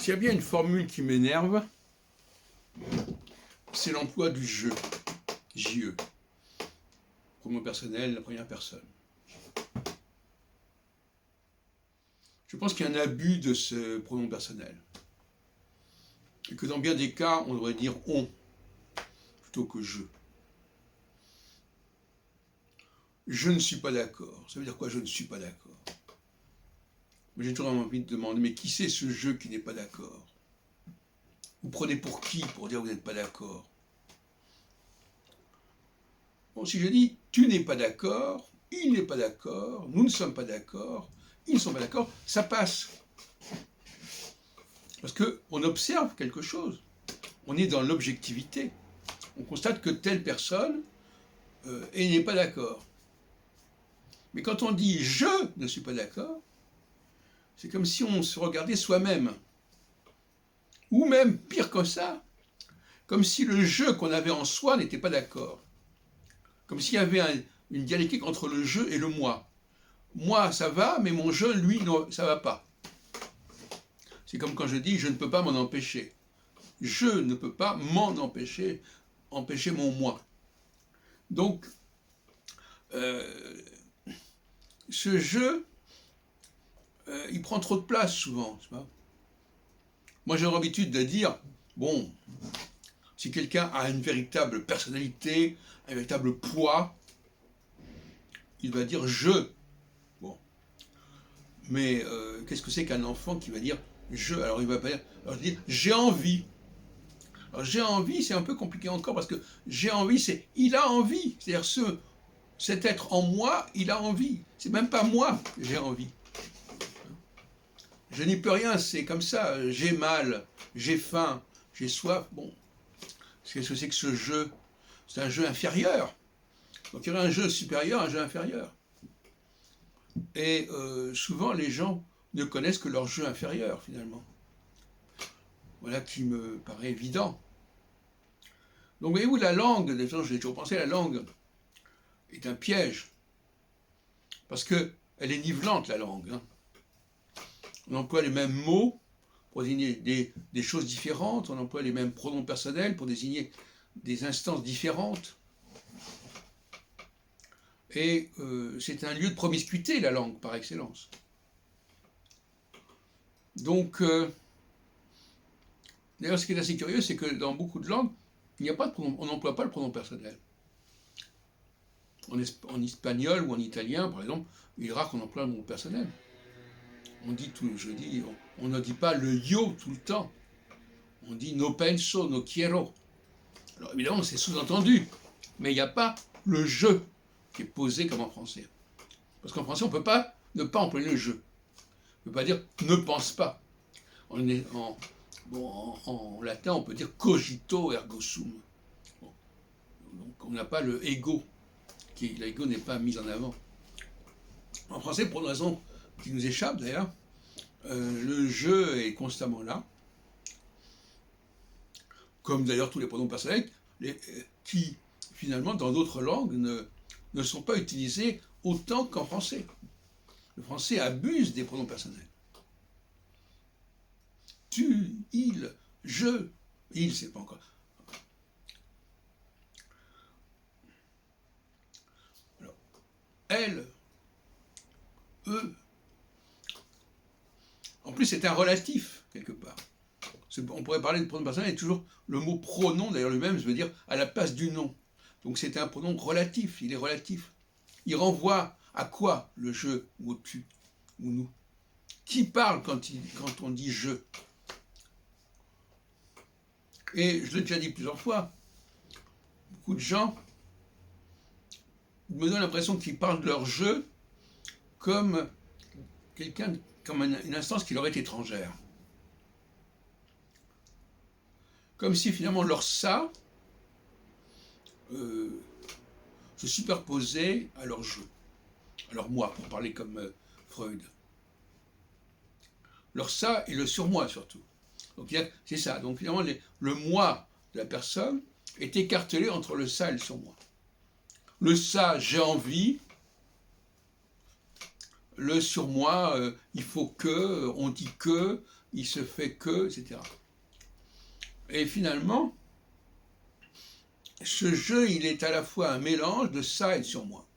S'il y a bien une formule qui m'énerve, c'est l'emploi du je, JE, pronom personnel, la première personne. Je pense qu'il y a un abus de ce pronom personnel. Et que dans bien des cas, on devrait dire on, plutôt que je. Je ne suis pas d'accord. Ça veut dire quoi, je ne suis pas d'accord? J'ai toujours envie de demander, mais qui c'est ce je qui n'est pas d'accord? Vous prenez pour qui pour dire que vous n'êtes pas d'accord? Bon, si je dis tu n'es pas d'accord, il n'est pas d'accord, nous ne sommes pas d'accord, ils ne sont pas d'accord, ça passe. Parce qu'on observe quelque chose. On est dans l'objectivité. On constate que telle personne n'est pas d'accord. Mais quand on dit je ne suis pas d'accord, c'est comme si on se regardait soi-même. Ou même, pire que ça, comme si le je qu'on avait en soi n'était pas d'accord. Comme s'il y avait une dialectique entre le je et le moi. Moi, ça va, mais mon je, lui, non, ça va pas. C'est comme quand je dis je ne peux pas m'en empêcher. Je ne peux pas m'en empêcher mon moi. Donc, ce je, il prend trop de place souvent. Moi, j'ai l'habitude de dire, bon, si quelqu'un a une véritable personnalité, un véritable poids, il va dire je. Bon. Mais qu'est-ce que c'est qu'un enfant qui va dire je? Alors il va pas dire, alors, dire j'ai envie. Alors j'ai envie, c'est un peu compliqué encore parce que j'ai envie, c'est il a envie. C'est-à-dire cet être en moi, il a envie. C'est même pas moi que j'ai envie. Je n'y peux rien, c'est comme ça. J'ai mal, j'ai faim, j'ai soif. Bon, qu'est-ce que c'est que ce jeu? C'est un jeu inférieur. Donc il y aurait un jeu supérieur, un jeu inférieur. Et souvent les gens ne connaissent que leur jeu inférieur finalement. Voilà qui me paraît évident. Donc voyez-vous, la langue, déjà j'ai toujours pensé, la langue est un piège. Parce qu'elle est nivelante, la langue. Hein. On emploie les mêmes mots pour désigner des choses différentes, on emploie les mêmes pronoms personnels pour désigner des instances différentes. Et c'est un lieu de promiscuité, la langue, par excellence. Donc, d'ailleurs, ce qui est assez curieux, c'est que dans beaucoup de langues, il n'y a pas de pronom, on n'emploie pas le pronom personnel. En espagnol ou en italien, par exemple, il est rare qu'on emploie le mot personnel. On ne dit pas le yo tout le temps. On dit no penso, no quiero. Alors évidemment, c'est sous-entendu, mais il n'y a pas le je qui est posé comme en français. Parce qu'en français, on ne peut pas ne pas employer le je. On ne peut pas dire ne pense pas. En latin, on peut dire cogito ergo sum. Bon. Donc on n'a pas le ego. L'ego n'est pas mis en avant. En français, pour une raison qui nous échappe d'ailleurs, le je est constamment là. Comme d'ailleurs tous les pronoms personnels, qui finalement dans d'autres langues ne sont pas utilisés autant qu'en français. Le français abuse des pronoms personnels. Tu, il, je, il, c'est pas encore. Alors, elle, eux. En plus, c'est un relatif, quelque part. On pourrait parler de pronom personnel, et toujours le mot pronom, d'ailleurs lui-même, veut dire à la place du nom. Donc c'est un pronom relatif, il est relatif. Il renvoie à quoi le je, ou au tu, ou nous? Qui parle quand on dit je? Et je l'ai déjà dit plusieurs fois, beaucoup de gens me donnent l'impression qu'ils parlent de leur je comme une instance qui leur est étrangère. Comme si finalement leur ça se superposait à leur je, à leur moi, pour parler comme Freud. Leur ça et le surmoi surtout. Donc c'est ça. Donc finalement, le moi de la personne est écartelé entre le ça et le surmoi. Le ça, j'ai envie. Le surmoi, il faut que, on dit que, il se fait que, etc. Et finalement, ce jeu, il est à la fois un mélange de ça et de sur moi.